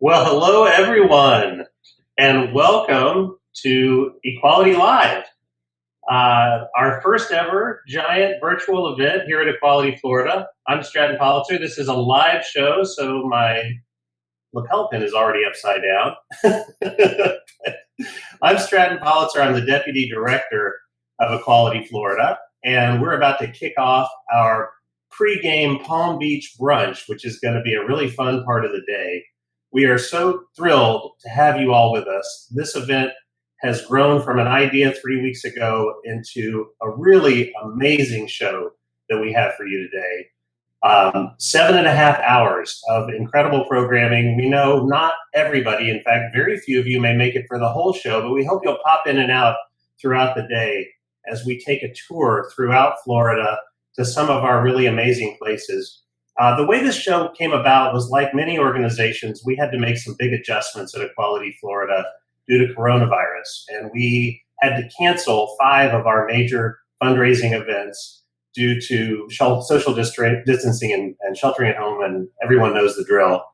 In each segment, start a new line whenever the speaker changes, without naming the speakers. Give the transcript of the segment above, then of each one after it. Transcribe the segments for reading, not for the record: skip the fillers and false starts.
Well, hello everyone, and welcome to Equality Live, our first ever giant virtual event here at Equality Florida. I'm Stratton Politzer. This is a live show, so my lapel pin is already upside down. I'm Stratton Politzer. I'm the Deputy Director of Equality Florida, and we're about to kick off our pre-game Palm Beach brunch, which is going to be a really fun part of the day. We are so thrilled to have you all with us. This event has grown from an idea 3 weeks ago into a really amazing show that we have for you today. 7.5 hours of incredible programming. We know not everybody, in fact, very few of you may make it for the whole show, but we hope you'll pop in and out throughout the day as we take a tour throughout Florida to some of our really amazing places. The way this show came about was, like many organizations, we had to make some big adjustments at Equality Florida due to coronavirus, and we had to cancel 5 of our major fundraising events due to social distancing and sheltering at home, and everyone knows the drill.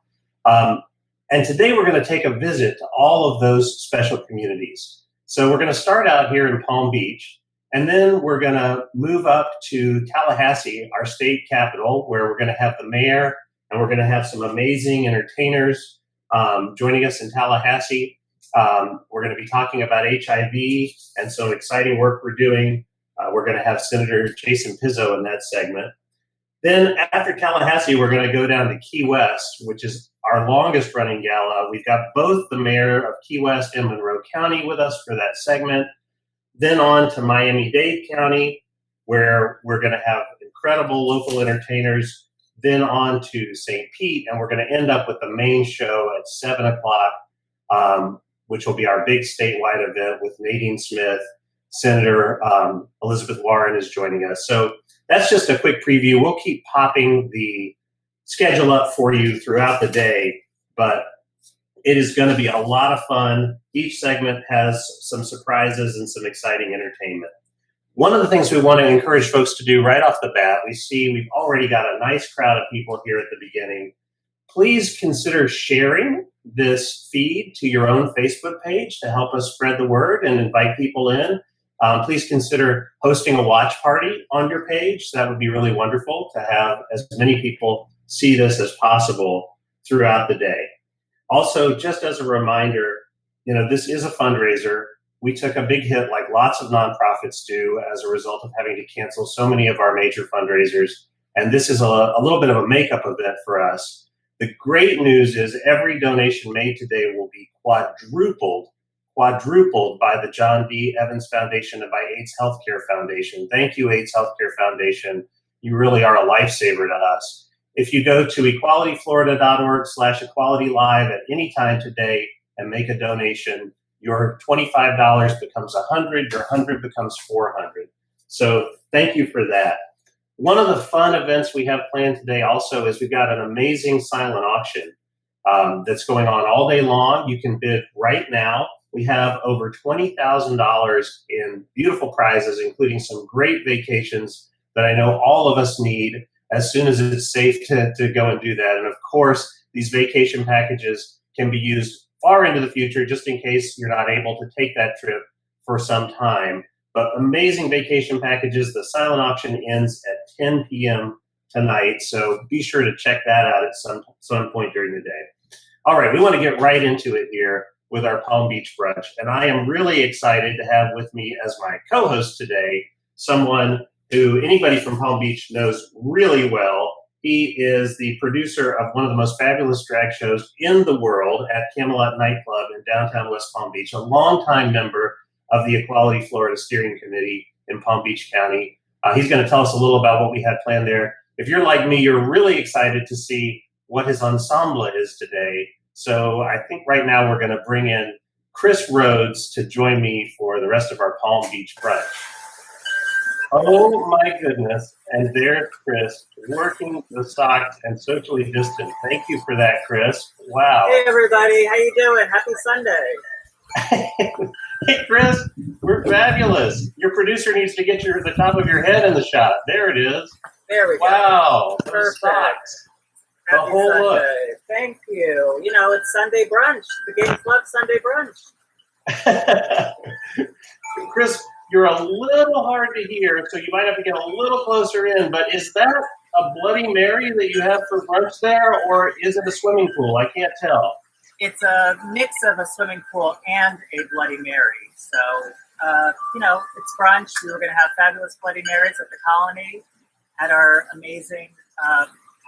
And today we're going to take a visit to all of those special communities. So we're going to start out here in Palm Beach, and then we're going to move up to Tallahassee, our state capital, where we're going to have the mayor, and we're going to have some amazing entertainers joining us in Tallahassee. We're going to be talking about HIV and some exciting work we're doing. We're going to have Senator Jason Pizzo in that segment. Then after Tallahassee, we're going to go down to Key West, which is our longest running gala. We've got both the mayor of Key West and Monroe County with us for that segment. Then on to Miami-Dade County, where we're going to have incredible local entertainers. Then on to St. Pete, and we're going to end up with the main show at 7 o'clock, which will be our big statewide event with Nadine Smith. Senator Elizabeth Warren is joining us. So that's just a quick preview. We'll keep popping the schedule up for you throughout the day, but it is going to be a lot of fun. Each segment has some surprises and some exciting entertainment. One of the things we want to encourage folks to do right off the bat, we've already got a nice crowd of people here at the beginning. Please consider sharing this feed to your own Facebook page to help us spread the word and invite people in. Please consider hosting a watch party on your page. That would be really wonderful to have as many people see this as possible throughout the day. Also, just as a reminder, this is a fundraiser. We took a big hit like lots of nonprofits do as a result of having to cancel so many of our major fundraisers. And this is a little bit of a makeup event for us. The great news is every donation made today will be quadrupled by the John D. Evans Foundation and by AIDS Healthcare Foundation. Thank you, AIDS Healthcare Foundation. You really are a lifesaver to us. If you go to equalityflorida.org/equalitylive at any time today and make a donation, your $25 becomes $100, your $100 becomes $400. So thank you for that. One of the fun events we have planned today also is we've got an amazing silent auction that's going on all day long. You can bid right now. We have over $20,000 in beautiful prizes, including some great vacations that I know all of us need as soon as it's safe to go and do that. And of course, these vacation packages can be used far into the future just in case you're not able to take that trip for some time. But amazing vacation packages. The silent auction ends at 10 p.m. tonight, so be sure to check that out at some point during the day. All right, we want to get right into it here with our Palm Beach brunch, and I am really excited to have with me as my co-host today someone who anybody from Palm Beach knows really well. He is the producer of one of the most fabulous drag shows in the world at Camelot Nightclub in downtown West Palm Beach, a longtime member of the Equality Florida Steering Committee in Palm Beach County. He's going to tell us a little about what we had planned there. If you're like me, you're really excited to see what his ensemble is today. So I think right now we're going to bring in Chris Rhodes to join me for the rest of our Palm Beach brunch. Oh my goodness. And there's Chris working the socks and socially distant. Thank you for that, Chris. Wow.
Hey everybody, how you doing? Happy Sunday.
Hey Chris, we're fabulous. Your producer needs to get the top of your head in the shot. There it is.
There we go.
Wow.
Perfect.
Socks. The
Happy
whole
Sunday.
look.
Thank you. You know, it's Sunday brunch. The Game Club Sunday brunch.
Chris, you're a little hard to hear, so you might have to get a little closer in, but is that a Bloody Mary that you have for brunch there, or is it a swimming pool? I can't tell.
It's a mix of a swimming pool and a Bloody Mary. So, it's brunch. We were going to have fabulous Bloody Marys at the Colony, at our amazing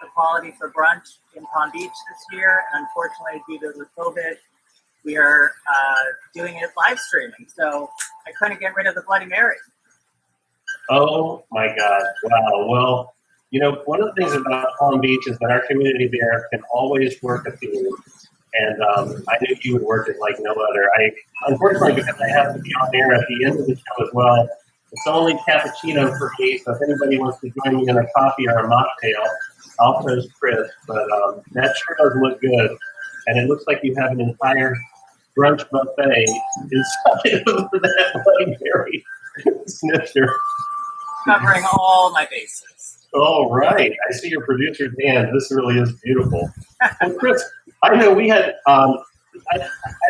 equality for brunch in Palm Beach this year. Unfortunately, due to the COVID, we are doing it live streaming. So I couldn't get rid of the Bloody Mary.
Oh my God. Wow. Well, one of the things about Palm Beach is that our community there can always work a theme. And I knew you would work it like no other. Unfortunately, because I have to be on air at the end of the show as well, it's only cappuccino for me. So if anybody wants to join me in a coffee or a mocktail, I'll toast Chris. But that sure does look good. And it looks like you have an entire brunch buffet inside of that Bloody Mary snifter.
Covering all my bases.
All right. I see your producer's hand. This really is beautiful. Well, Chris, I know we had, I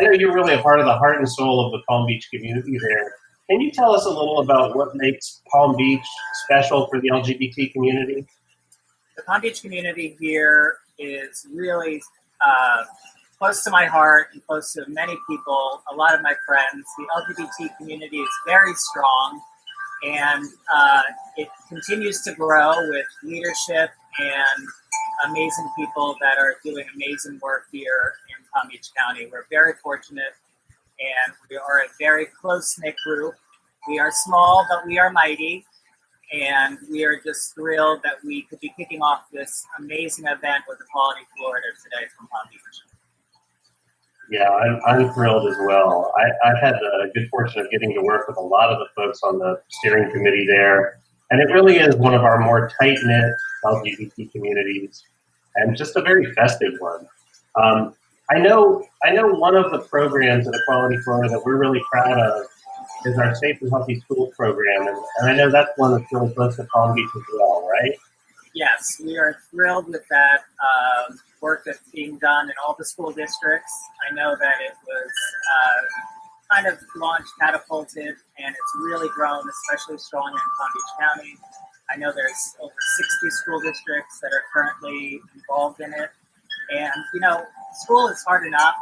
know you're really a part of the heart and soul of the Palm Beach community there. Can you tell us a little about what makes Palm Beach special for the LGBT community?
The Palm Beach community here is really close to my heart and close to many people, a lot of my friends. The LGBT community is very strong, and it continues to grow with leadership and amazing people that are doing amazing work here in Palm Beach County. We're very fortunate, and we are a very close-knit group. We are small, but we are mighty, and we are just thrilled that we could be kicking off this amazing event with Equality Florida today from Palm Beach.
Yeah, I'm thrilled as well. I've had the good fortune of getting to work with a lot of the folks on the steering committee there, and it really is one of our more tight-knit LGBT communities, and just a very festive one. I know one of the programs at Equality Florida that we're really proud of is our Safe and Healthy Schools program, and I know that's one that's really close to Palm Beach as well, right?
Yes, we are thrilled with that work that's being done in all the school districts. I know that it was kind of launched, catapulted, and it's really grown, especially strong in Palm Beach County. I know there's over 60 school districts that are currently involved in it. And, school is hard enough,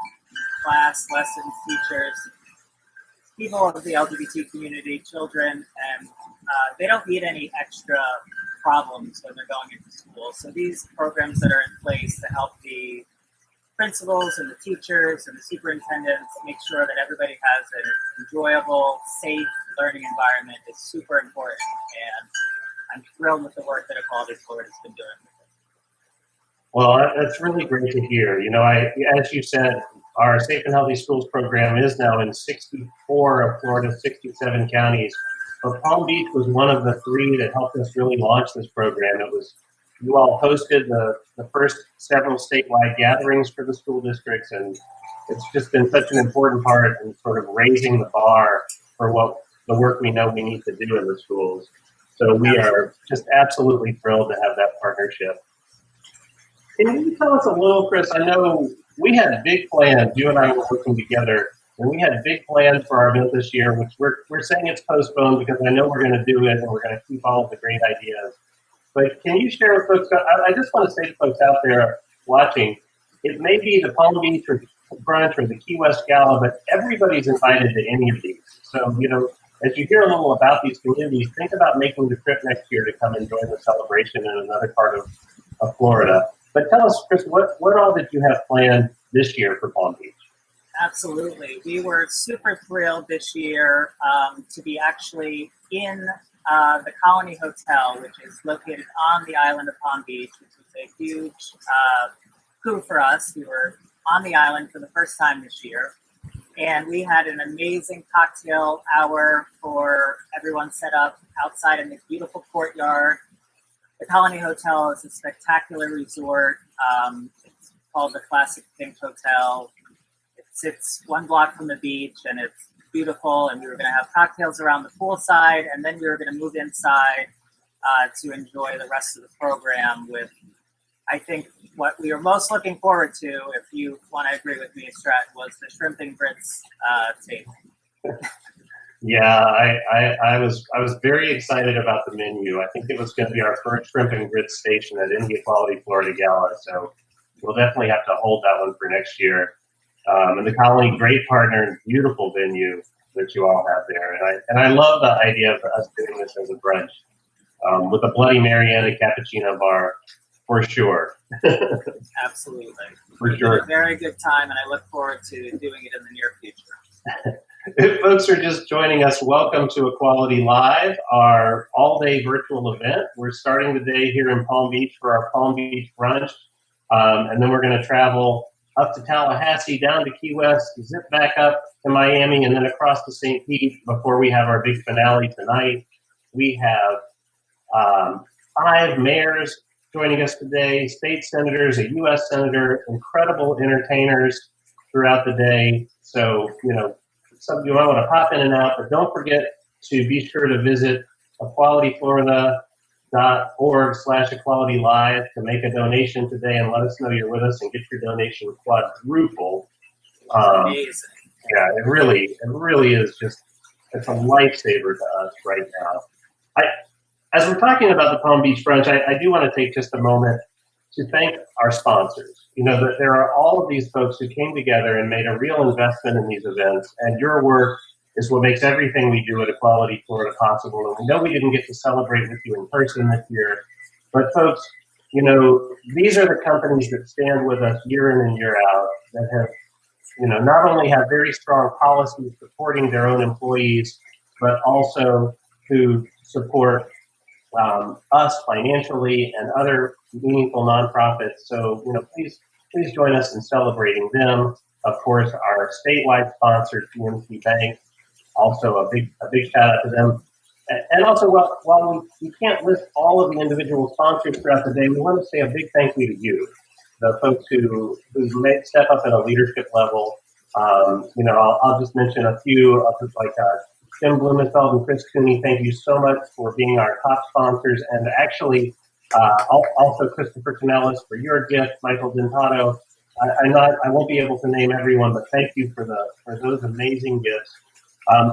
class, lessons, teachers, people of the LGBT community, children, and they don't need any extra problems when they're going into school. So these programs that are in place to help the principals and the teachers and the superintendents make sure that everybody has an enjoyable, safe learning environment is super important. And I'm thrilled with the work that Equality Florida has been doing.
Well, that's really great to hear. As you said, our Safe and Healthy Schools program is now in 64 of Florida's 67 counties. But Palm Beach was one of the three that helped us really launch this program. You all hosted the first several statewide gatherings for the school districts, and it's just been such an important part in sort of raising the bar for what the work we know we need to do in the schools. So we are just absolutely thrilled to have that partnership. Can you tell us a little, Chris? I know we had big plans. You and I were working together, and we had big plans for our event this year, which we're saying it's postponed because I know we're going to do it and we're going to keep all of the great ideas. But can you share with folks? I just want to say to folks out there watching, it may be the Palm Beach or Brunch or the Key West Gala, but everybody's invited to any of these. So, as you hear a little about these communities, think about making the trip next year to come and join the celebration in another part of Florida. But tell us, Chris, what all did you have planned this year for Palm Beach?
Absolutely. We were super thrilled this year to be actually in the Colony Hotel, which is located on the island of Palm Beach, which was a huge coup for us. We were on the island for the first time this year, and we had an amazing cocktail hour for everyone set up outside in the beautiful courtyard. The Colony Hotel is a spectacular resort. It's called the Classic Pink Hotel. It sits one block from the beach, and it's beautiful. And we were going to have cocktails around the poolside, and then we were going to move inside to enjoy the rest of the program with I think what we were most looking forward to, if you want to agree with me, Strat, was the shrimp and grits table.
Yeah, I was very excited about the menu. I think it was going to be our first shrimp and grits station at India Quality Florida Gala, so we'll definitely have to hold that one for next year. And the Colony, great partner and beautiful venue that you all have there, and I love the idea of us doing this as a brunch with a Bloody Mary and a cappuccino bar for sure.
Absolutely,
For sure.
A very good time, and I look forward to doing it in the near future.
If folks are just joining us, welcome to Equality Live, our all-day virtual event. We're starting the day here in Palm Beach for our Palm Beach brunch, and then we're going to travel up to Tallahassee, down to Key West, zip back up to Miami, and then across to St. Pete before we have our big finale tonight. We have 5 mayors joining us today, state senators, a U.S. senator, incredible entertainers throughout the day. So, some of you might want to pop in and out, but don't forget to be sure to visit equalityflorida.org/equalitylive to make a donation today and let us know you're with us and get your donation quadrupled.
Amazing.
Yeah, it really is it's a lifesaver to us right now. As we're talking about the Palm Beach brunch, I do want to take just a moment to thank our sponsors. That there are all of these folks who came together and made a real investment in these events, and your work is what makes everything we do at Equality Florida possible. And we know we didn't get to celebrate with you in person this year, but folks, these are the companies that stand with us year in and year out that have, not only have very strong policies supporting their own employees, but also who support us financially and other meaningful nonprofits. So, please join us in celebrating them. Of course, our statewide sponsor, PNC Bank, also a big shout out to them. And also, while we can't list all of the individual sponsors throughout the day, we want to say a big thank you to you, the folks who step up at a leadership level. I'll just mention a few, like Jim Blumenfeld and Chris Cooney. Thank you so much for being our top sponsors, and actually also Christopher Canellis for your gift, Michael Dentato. I won't be able to name everyone, but thank you for those amazing gifts. I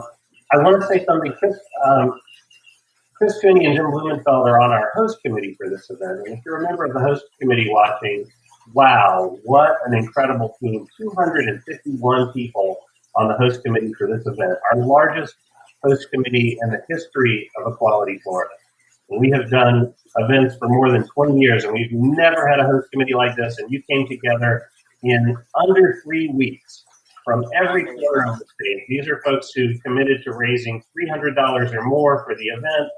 want to say something. Chris Cooney and Jim Blumenfeld are on our host committee for this event, and if you're a member of the host committee watching, wow, what an incredible team! 251 people on the host committee for this event, our largest host committee in the history of Equality Florida. And we have done events for more than 20 years, and we've never had a host committee like this, and you came together in under 3 weeks from every corner of the state. These are folks who committed to raising $300 or more for the event,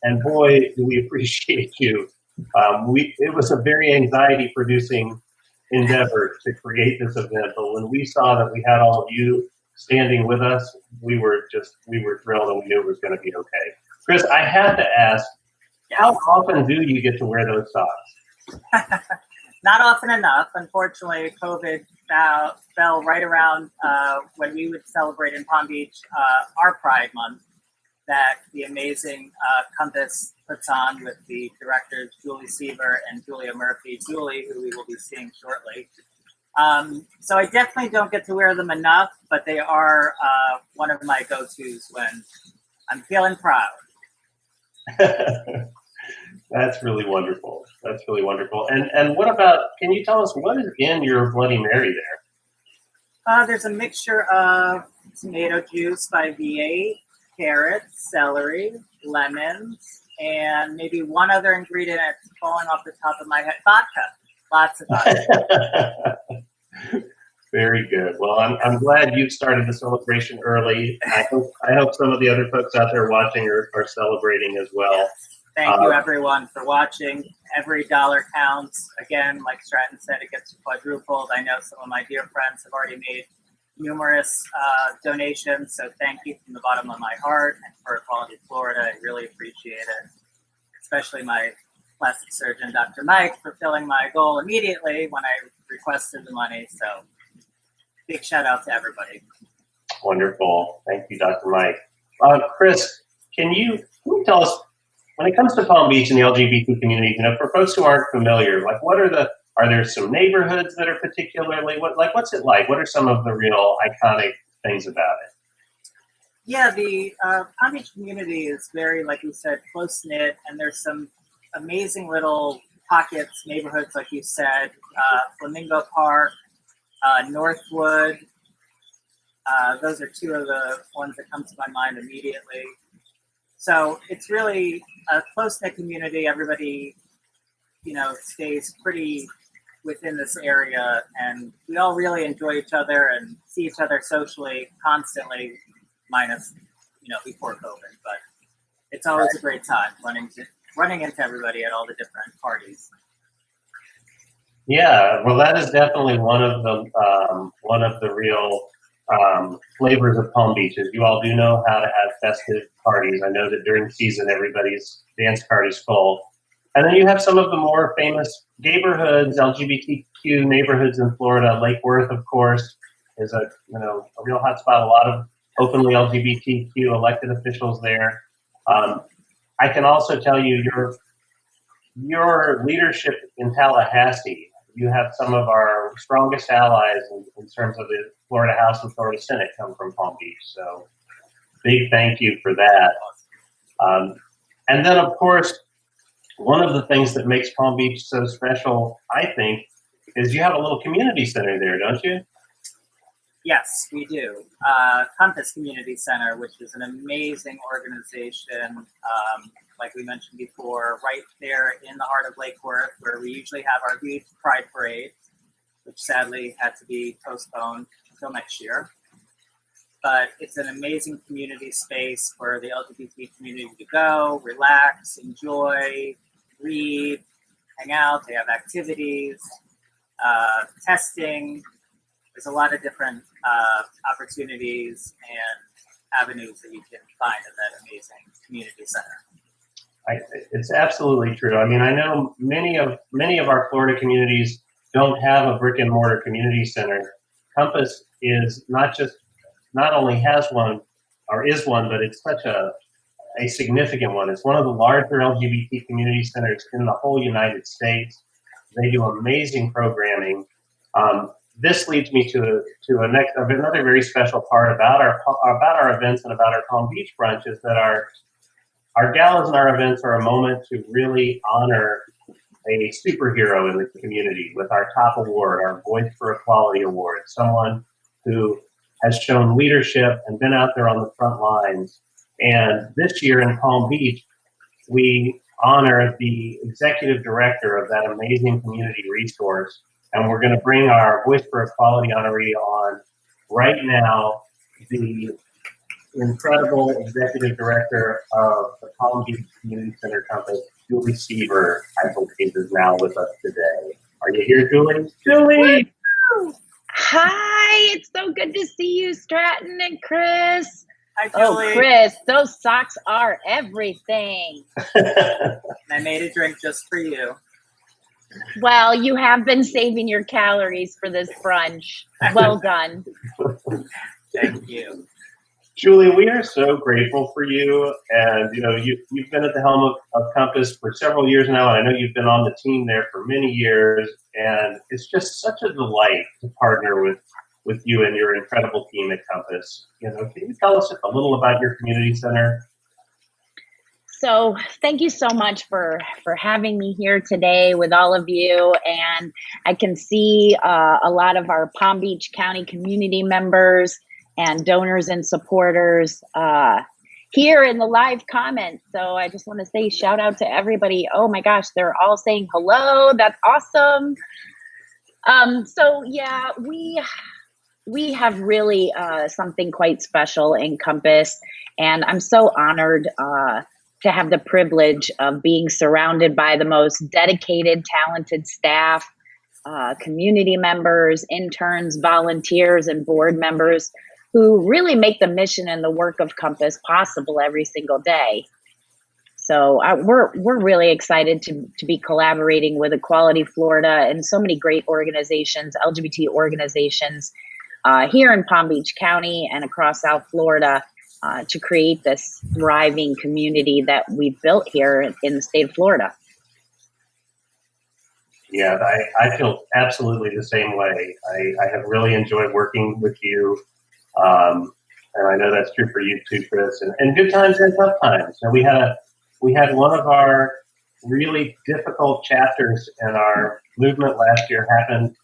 and boy, do we appreciate you. It was a very anxiety-producing endeavor to create this event, but when we saw that we had all of you standing with us, we were thrilled, and we knew it was going to be okay. Chris, I have to ask, how often do you get to wear those socks?
Not often enough. Unfortunately, COVID fell right around when we would celebrate in Palm Beach our Pride Month that the amazing Compass puts on with the directors Julie Seaver and Julia Murphy. Julie, who we will be seeing shortly. So I definitely don't get to wear them enough, but they are one of my go-tos when I'm feeling proud.
That's really wonderful. That's really wonderful. And what about, can you tell us what is in your Bloody Mary there?
There's a mixture of tomato juice by V8, carrots, celery, lemons, and maybe one other ingredient that's falling off the top of my head, vodka. Lots of vodka.
Very good. Well, I'm glad you started the celebration early. I hope some of the other folks out there watching are celebrating as well.
Yes. Thank you, everyone, for watching. Every dollar counts. Again, like Stratton said, it gets quadrupled. I know some of my dear friends have already made numerous donations, so thank you from the bottom of my heart. And for Equality Florida, I really appreciate it, especially my plastic surgeon, Dr. Mike, for filling my goal immediately when I requested the money. So big shout out to everybody.
Wonderful. Thank you, Dr. Mike. Chris, can you tell us when it comes to Palm Beach and the LGBT community, for folks who aren't familiar, like are there some neighborhoods that are particularly, what's it like? What are some of the real iconic things about it?
Yeah, the Palm Beach community is very, like you said, close knit, and there's some amazing little pockets, neighborhoods, like you said, Flamingo Park, Northwood. Those are two of the ones that come to my mind immediately. So it's really a close-knit community. Everybody, stays pretty within this area, and we all really enjoy each other and see each other socially constantly, minus, before COVID. But it's always a great time running into everybody at all the different parties.
Yeah, well, that is definitely one of the real flavors of Palm Beach. Is you all do know how to have festive parties. I know that during season, everybody's dance card is full. And then you have some of the more famous neighborhoods, LGBTQ neighborhoods in Florida. Lake Worth, of course, is a real hot spot. A lot of openly LGBTQ elected officials there. I can also tell you your leadership in Tallahassee. You have some of our strongest allies in terms of the Florida House and Florida Senate come from Palm Beach. So big thank you for that. And then, of course, one of the things that makes Palm Beach so special, I think, is you have a little community center there, don't you?
Yes, we do. Compass Community Center, which is an amazing organization, like we mentioned before, right there in the heart of Lake Worth, where we usually have our huge Pride Parade, which sadly had to be postponed until next year. But it's an amazing community space for the LGBT community to go, relax, enjoy, read, hang out. They have activities, testing. There's a lot of different opportunities and avenues that you can find in that amazing community center.
It's absolutely true. I mean, I know many of our Florida communities don't have a brick and mortar community center. Compass is not only has one or is one, but it's such a significant one. It's one of the larger LGBT community centers in the whole United States. They do amazing programming. This leads me to another very special part about our events and about our Palm Beach brunch is that our galas and our events are a moment to really honor a superhero in the community with our top award, our Voice for Equality Award, someone who has shown leadership and been out there on the front lines. And this year in Palm Beach, we honor the executive director of that amazing community resource. And we're going to bring our Voice for Equality honoree on right now, the incredible executive director of the Palm Beach Community Center Compass, Julie Seaver, I believe, is now with us today. Are you here, Julie? Julie!
Woo! Hi, it's so good to see you, Stratton and Chris.
Hi, Julie.
Oh, Chris, those socks are everything.
I made a drink just for you.
Well, you have been saving your calories for this brunch. Well done.
Thank you.
Julie, we are so grateful for you. And, you've been at the helm of Compass for several years now. And I know you've been on the team there for many years. And it's just such a delight to partner with you and your incredible team at Compass. Can you tell us a little about your community center?
So thank you so much for having me here today with all of you. And I can see a lot of our Palm Beach County community members and donors and supporters here in the live comments. So I just want to say shout out to everybody. Oh my gosh, they're all saying hello. That's awesome. So yeah, we have really something quite special in Compass. And I'm so honored to have the privilege of being surrounded by the most dedicated, talented staff, community members, interns, volunteers, and board members who really make the mission and the work of Compass possible every single day. So we're really excited to be collaborating with Equality Florida and so many great organizations, LGBT organizations here in Palm Beach County and across South Florida to create this thriving community that we've built here in the state of Florida.
Yeah, I feel absolutely the same way. I have really enjoyed working with you. And I know that's true for you too, Chris. And good times and tough times. And we had one of our really difficult chapters in our movement last year happen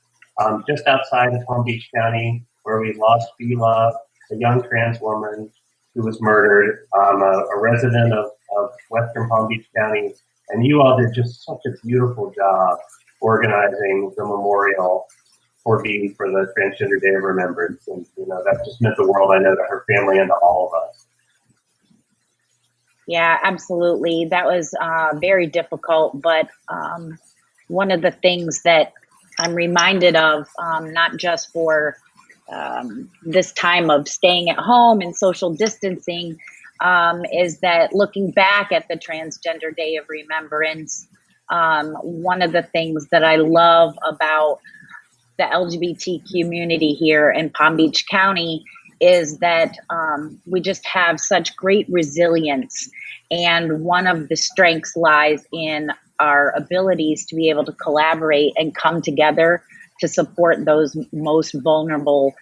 just outside of Palm Beach County, where we lost Bila, a young trans woman who was murdered, a resident of Western Palm Beach County. And you all did just such a beautiful job organizing the memorial for the Transgender Day of Remembrance. And, that just meant the world, I know, to her family and to all of us.
Yeah, absolutely. That was very difficult. But one of the things that I'm reminded of, not just for this time of staying at home and social distancing, is that looking back at the Transgender Day of Remembrance, one of the things that I love about the LGBT community here in Palm Beach County is that we just have such great resilience. And one of the strengths lies in our abilities to be able to collaborate and come together to support those most vulnerable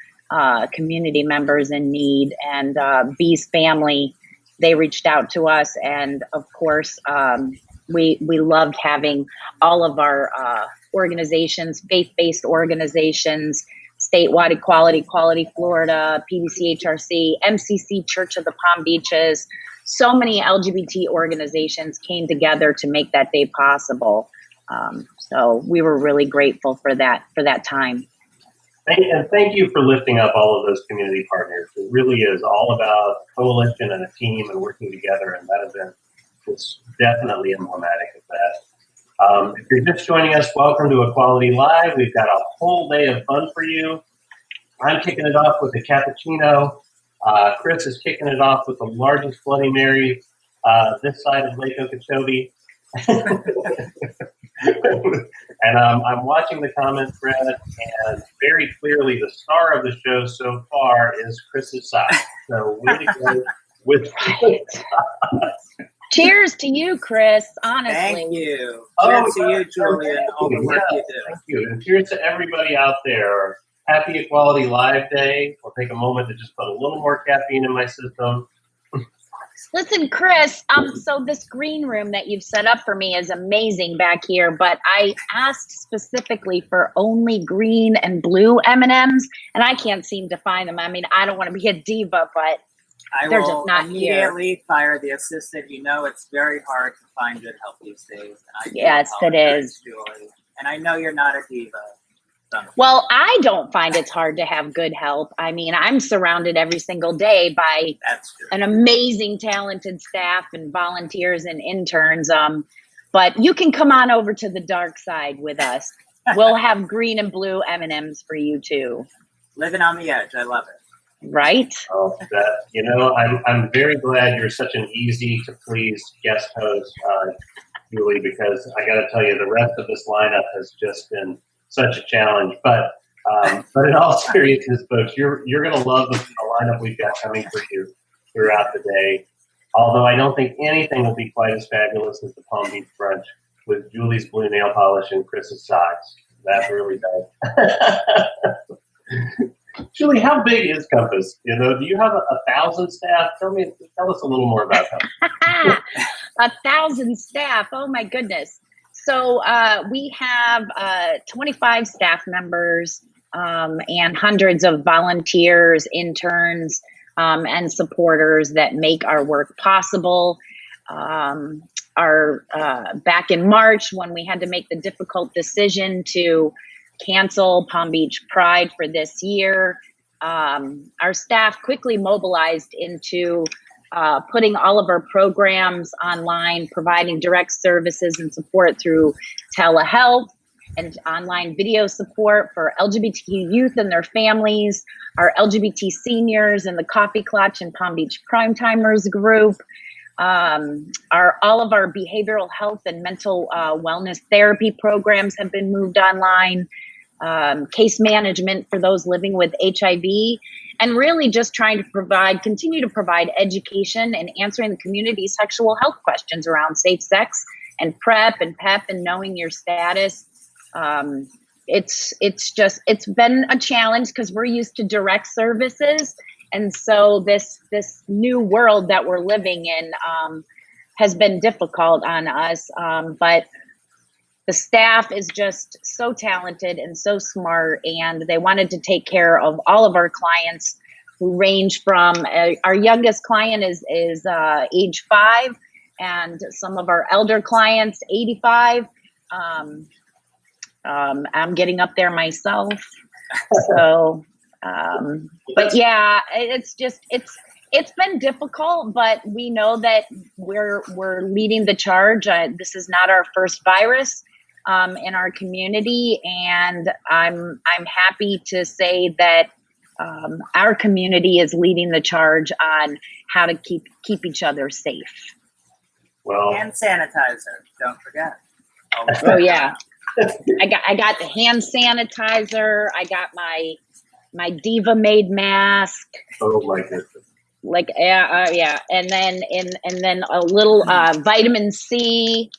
community members in need. And B's family, they reached out to us. And of course, we loved having all of our organizations, faith-based organizations, statewide Equality Florida, PBCHRC, MCC Church of the Palm Beaches. So many LGBT organizations came together to make that day possible. So we were really grateful for that time.
And thank you for lifting up all of those community partners. It really is all about coalition and a team and working together, and that event is definitely emblematic of that. If you're just joining us, welcome to Equality Live. We've got a whole day of fun for you. I'm kicking it off with a cappuccino. Chris is kicking it off with the largest Bloody Mary this side of Lake Okeechobee. And I'm watching the comment thread, and very clearly the star of the show so far is Chris's side. So way to go with
Cheers to you, Chris, honestly.
Thank you. Cheers to you, Julie, and all the work you do.
Thank you. And cheers to everybody out there. Happy Equality Live Day. I'll take a moment to just put a little more caffeine in my system.
Listen, Chris, so this green room that you've set up for me is amazing back here, but I asked specifically for only green and blue M&Ms, and I can't seem to find them. I mean, I don't want to be a diva, but they're just not
immediately fire the assistant. You know, it's very hard to find good help these days.
Yes, it is.
Julie. And I know you're not a diva.
Well, I don't find it's hard to have good help. I mean, I'm surrounded every single day by an amazing, talented staff and volunteers and interns. But you can come on over to the dark side with us. We'll have green and blue M&Ms for you too.
Living on the edge. I love it.
Right?
Oh, I'm very glad you're such an easy to please guest host, Julie, because I got to tell you, the rest of this lineup has just been such a challenge. But in all seriousness, folks, you're going to love the lineup we've got coming for you throughout the day. Although I don't think anything will be quite as fabulous as the Palm Beach brunch with Julie's blue nail polish and Chris's socks. That really does. Julie, how big is Compass? Do you have 1,000 staff? Tell us a little more about that.
1,000 staff. Oh my goodness. So we have 25 staff members and hundreds of volunteers, interns, and supporters that make our work possible. Back in March, when we had to make the difficult decision to cancel Palm Beach Pride for this year, our staff quickly mobilized into putting all of our programs online, providing direct services and support through telehealth and online video support for LGBTQ youth and their families, our LGBT seniors and the Coffee Clutch and Palm Beach Primetimers group, all of our behavioral health and mental wellness therapy programs have been moved online, case management for those living with HIV. and really just trying to continue to provide education and answering the community's sexual health questions around safe sex and PrEP and PEP and knowing your status. It's been a challenge because we're used to direct services. And so this new world that we're living in has been difficult on us. But the staff is just so talented and so smart, and they wanted to take care of all of our clients who range from our youngest client is age 5, and some of our elder clients 85. I'm getting up there myself. So, but yeah, it's been difficult, but we know that we're leading the charge. This is not our first virus in our community, and I'm happy to say that our community is leading the charge on how to keep each other safe.
Well, hand sanitizer, don't forget.
Oh yeah. I got the hand sanitizer. I got my Diva made mask.
Oh my goodness!
Like yeah, and then a little vitamin C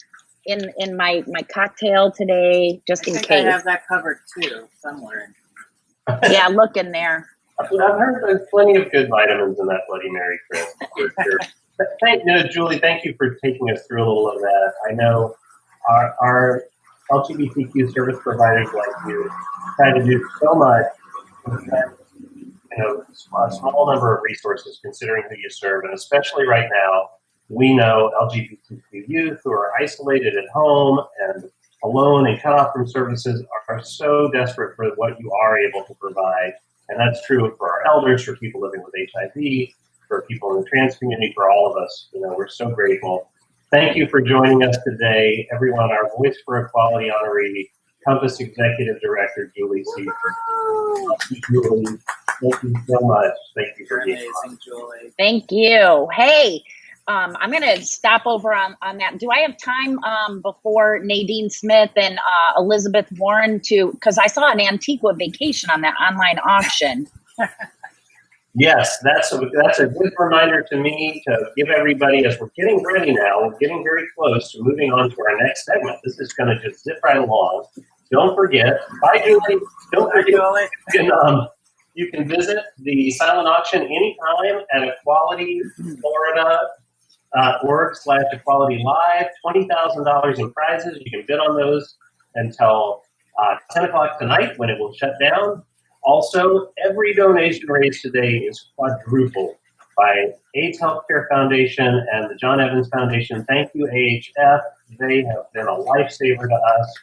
in my cocktail today, just in case.
I have that covered too somewhere.
Yeah, look in there.
I've heard there's plenty of good vitamins in that Bloody Mary, Chris. Julie, thank you for taking us through a little of that. I know our LGBTQ service providers like you try to do so much with that, a small number of resources considering who you serve, and especially right now, we know LGBTQ youth who are isolated at home and alone and cut off from services are so desperate for what you are able to provide, and that's true for our elders, for people living with HIV, for people in the trans community, for all of us. We're so grateful. Thank you for joining us today, everyone. Our Voice for Equality honoree, Compass Executive Director, Julie Seifert. Julie, thank you so much. Thank you for being
amazing, Julie.
Thank you. Hey, I'm going to stop over on that. Do I have time before Nadine Smith and Elizabeth Warren because I saw an Antigua vacation on that online auction.
Yes, that's a good reminder to me to give everybody, as we're getting ready now, we're getting very close to moving on to our next segment. This is going to just zip right along. Don't forget, bye Julie, don't forget, you can visit the silent auction anytime at equalityflorida.org/equalitylive, $20,000 in prizes. You can bid on those until 10 o'clock tonight when it will shut down. Also, every donation raised today is quadrupled by AIDS Healthcare Foundation and the John Evans Foundation. Thank you, AHF. They have been a lifesaver to us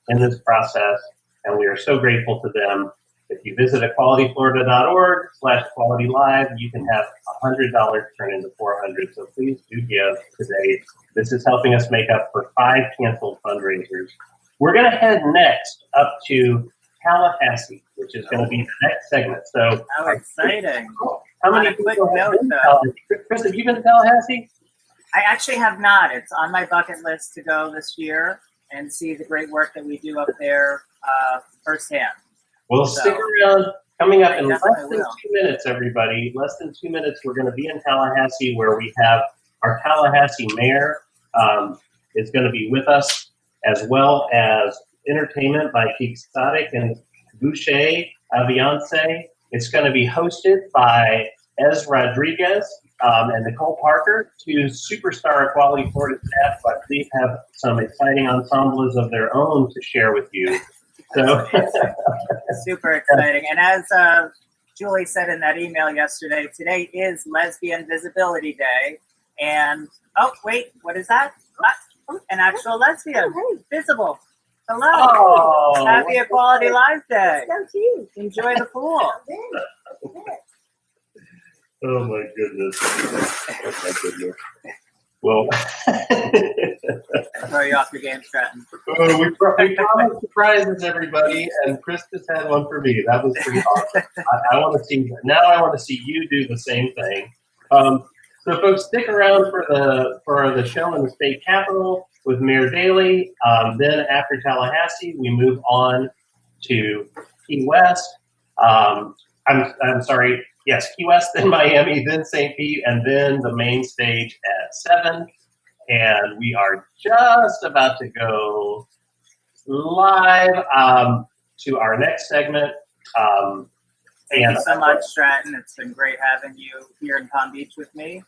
in this process, and we are so grateful to them. If you visit equalityflorida.org/equalitylive, you can have $100 turn into $400. So please do give today. This is helping us make up for 5 canceled fundraisers. We're going to head next up to Tallahassee, which is going to be the next segment. So
how exciting!
How many people have been to Tallahassee? Chris, have you been to Tallahassee?
I actually have not. It's on my bucket list to go this year and see the great work that we do up there firsthand.
Well, stick around. Coming up in less than 2 minutes, everybody. Less than 2 minutes, we're going to be in Tallahassee, where we have our Tallahassee mayor is going to be with us, as well as entertainment by Quixotic and Boucher Aviance. It's going to be hosted by Ez Rodriguez and Nicole Parker, 2 superstar Equality Florida staff, but they have some exciting ensembles of their own to share with you. So
super exciting. And as Julie said in that email yesterday, today is Lesbian Visibility Day. And, oh, wait, what is that? An actual lesbian. Visible. Hello.
Oh,
happy Equality Live Day. Enjoy the pool.
Oh my goodness. Oh my goodness. Well,
throw you off your game, Stratton.
We promised surprises, everybody, and Chris just had one for me. That was pretty awesome. I want to see you do the same thing. So, folks, stick around for the show in the state capitol with Mayor Daley. Then after Tallahassee, we move on to Key West. I'm sorry. yes, Key West, then Miami, then St. Pete, and then the main stage at 7. And we are just about to go live to our next segment.
Thank you so much, Stratton. It's been great having you here in Palm Beach with me.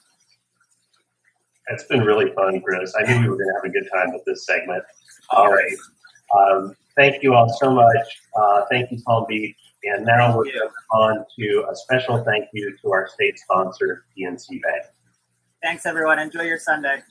It's been really fun, Chris. I knew we were going to have a good time with this segment. All right. Thank you all so much. Thank you, Palm Beach. And now we're going on to a special thank you to our state sponsor, PNC Bank.
Thanks, everyone. Enjoy your Sunday.